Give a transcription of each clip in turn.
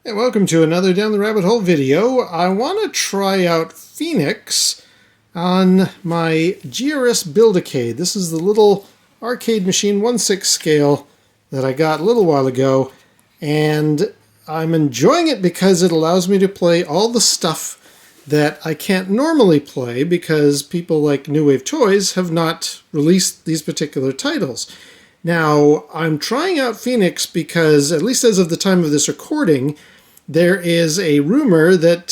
Hey, welcome to another Down the Rabbit Hole video. I want to try out Phoenix on my GRS Build-a-Cade. This is the little arcade machine 1/6 scale that I got a little while ago, and I'm enjoying it because it allows me to play all the stuff that I can't normally play because people like New Wave Toys have not released these particular titles. Now, I'm trying out Phoenix because, at least as of the time of this recording, there is a rumor that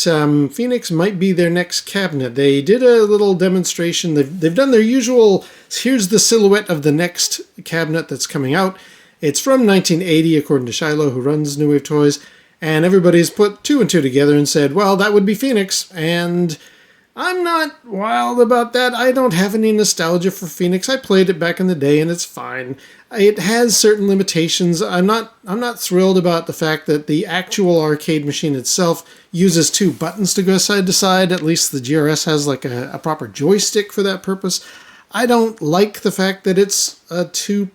Phoenix might be their next cabinet. They did a little demonstration. They've done their usual, here's the silhouette of the next cabinet that's coming out. It's from 1980, according to Shiloh, who runs New Wave Toys. And everybody's put two and two together and said, well, that would be Phoenix. And I'm not wild about that. I don't have any nostalgia for Phoenix. I played it back in the day and it's fine. It has certain limitations. I'm not thrilled about the fact that the actual arcade machine itself uses two buttons to go side to side. At least the GRS has like a proper joystick for that purpose. I don't like the fact that it's a two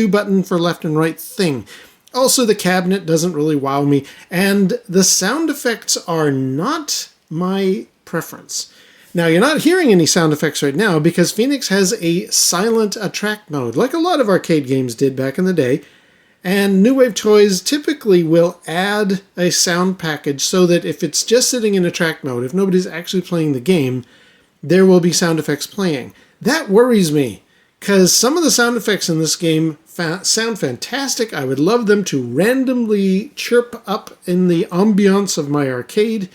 button for left and right thing. Also, the cabinet doesn't really wow me, and the sound effects are not my preference. Now, you're not hearing any sound effects right now because Phoenix has a silent attract mode, like a lot of arcade games did back in the day, and New Wave Toys typically will add a sound package so that if it's just sitting in attract mode, if nobody's actually playing the game, there will be sound effects playing. That worries me, because some of the sound effects in this game sound fantastic. I would love them to randomly chirp up in the ambiance of my arcade,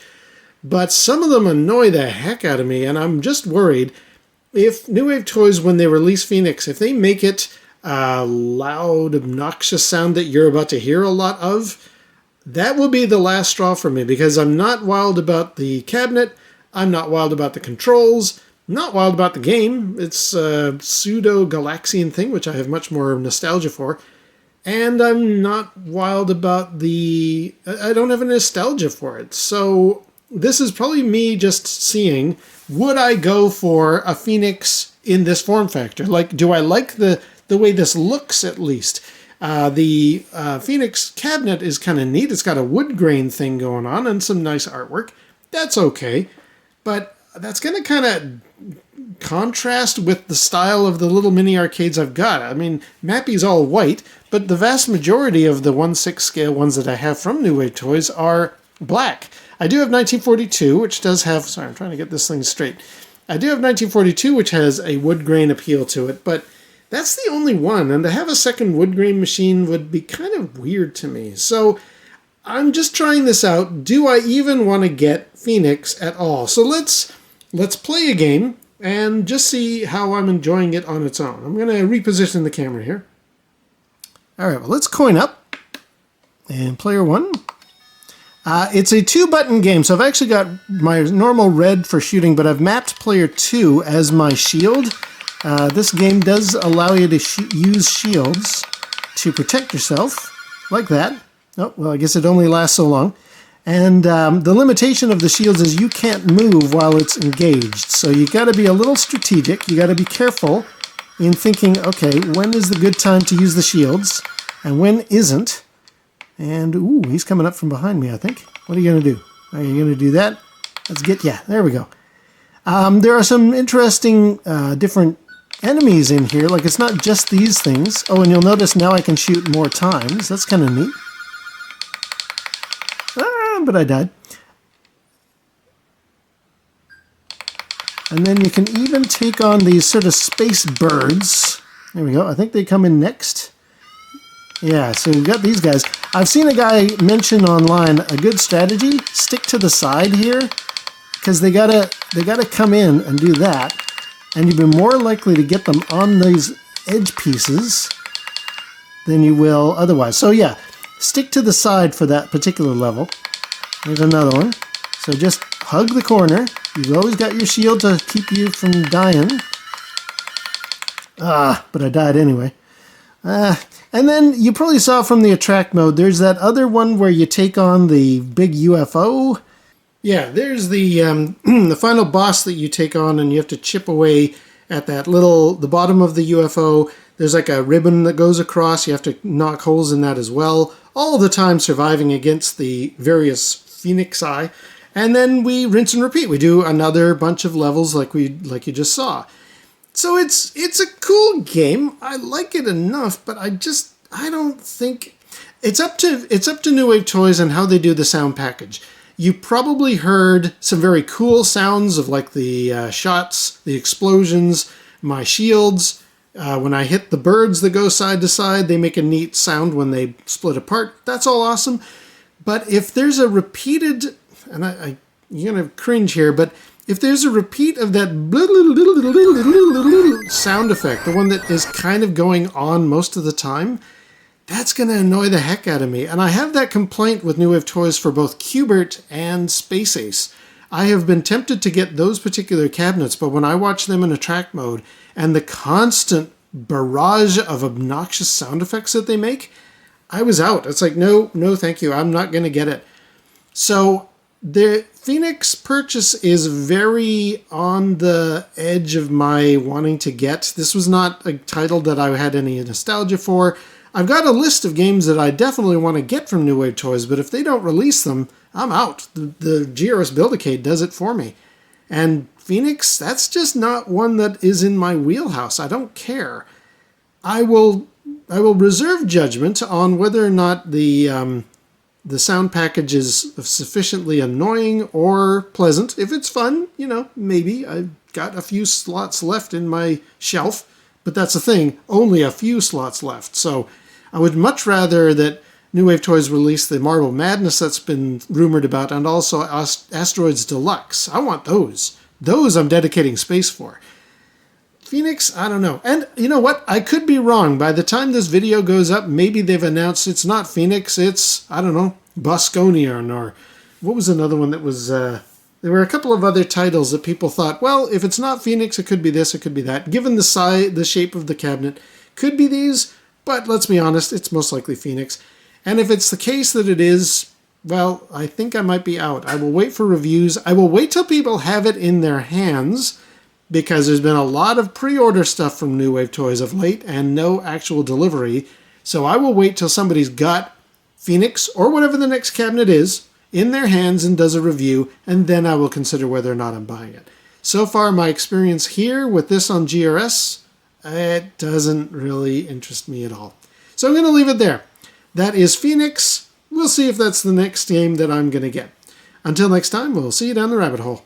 but some of them annoy the heck out of me, and I'm just worried if New Wave Toys, when they release Phoenix, if they make it a loud, obnoxious sound that you're about to hear a lot of, that will be the last straw for me, because I'm not wild about the cabinet, I'm not wild about the controls, not wild about the game. It's a pseudo-Galaxian thing, which I have much more nostalgia for. And I'm not wild about I don't have a nostalgia for it. So this is probably me just seeing, would I go for a Phoenix in this form factor? Like, do I like the way this looks, at least? The Phoenix cabinet is kind of neat. It's got a wood grain thing going on and some nice artwork. That's okay. But that's going to kind of contrast with the style of the little mini arcades I've got. I mean, Mappy's all white, but the vast majority of the 1/6 scale ones that I have from New Wave Toys are black. I do have 1942, which does have, sorry, I'm trying to get this thing straight. I do have 1942, which has a wood grain appeal to it, but that's the only one, and to have a second wood grain machine would be kind of weird to me. So I'm just trying this out. Do I even want to get Phoenix at all? So let's play a game and just see how I'm enjoying it on its own. I'm going to reposition the camera here. All right, well, let's coin up. And player one. It's a two-button game, so I've actually got my normal red for shooting, but I've mapped player two as my shield. This game does allow you to use shields to protect yourself, like that. Oh, well, I guess it only lasts so long. And the limitation of the shields is you can't move while it's engaged. So you got to be a little strategic. You got to be careful in thinking, okay, when is the good time to use the shields and when isn't? And, ooh, he's coming up from behind me, I think. What are you going to do? Are you going to do that? Let's get, yeah, there we go. There are some interesting different enemies in here. Like, it's not just these things. Oh, and you'll notice now I can shoot more times. That's kind of neat. But I died. And then you can even take on these sort of space birds. There we go. I think they come in next. Yeah, so we've got these guys. I've seen a guy mention online a good strategy. Stick to the side here, because they gotta come in and do that, and you'll be more likely to get them on these edge pieces than you will otherwise. So yeah, stick to the side for that particular level. There's another one. So just hug the corner. You've always got your shield to keep you from dying. But I died anyway. And then you probably saw from the attract mode, there's that other one where you take on the big UFO. Yeah, there's the the final boss that you take on, and you have to chip away at the bottom of the UFO. There's like a ribbon that goes across. You have to knock holes in that as well. all the time surviving against the various Phoenixi, and then we rinse and repeat. We do another bunch of levels like you just saw. So it's a cool game. I like it enough, but I don't think it's up to New Wave Toys and how they do the sound package. You probably heard some very cool sounds of like the shots, the explosions, my shields. When I hit the birds that go side to side, they make a neat sound when they split apart. That's all awesome. But if there's a repeated, and you're going to cringe here, but if there's a repeat of that sound effect, the one that is kind of going on most of the time, that's going to annoy the heck out of me. And I have that complaint with New Wave Toys for both Q*bert and Space Ace. I have been tempted to get those particular cabinets, but when I watch them in attract mode and the constant barrage of obnoxious sound effects that they make, I was out. It's like, no, thank you. I'm not going to get it. So the Phoenix purchase is very on the edge of my wanting to get. This was not a title that I had any nostalgia for. I've got a list of games that I definitely want to get from New Wave Toys, but if they don't release them, I'm out. The GRS Build-a-Cade does it for me. And Phoenix, that's just not one that is in my wheelhouse. I don't care. I will reserve judgment on whether or not the sound package is sufficiently annoying or pleasant. If it's fun, maybe. I've got a few slots left in my shelf, but that's the thing, only a few slots left. So I would much rather that New Wave Toys release the Marble Madness that's been rumored about, and also Asteroids Deluxe. I want those. Those I'm dedicating space for. Phoenix, I don't know. And you know what? I could be wrong. By the time this video goes up, maybe they've announced it's not Phoenix, it's, I don't know, Bosconian, or what was another one that was... there were a couple of other titles that people thought, well, if it's not Phoenix, it could be this, it could be that. Given the size, the shape of the cabinet, could be these, but let's be honest, it's most likely Phoenix. And if it's the case that it is, well, I think I might be out. I will wait for reviews. I will wait till people have it in their hands, because there's been a lot of pre-order stuff from New Wave Toys of late and no actual delivery. So I will wait till somebody's got Phoenix or whatever the next cabinet is in their hands and does a review, and then I will consider whether or not I'm buying it. So far, my experience here with this on GRS, it doesn't really interest me at all. So I'm going to leave it there. That is Phoenix. We'll see if that's the next game that I'm going to get. Until next time, we'll see you down the rabbit hole.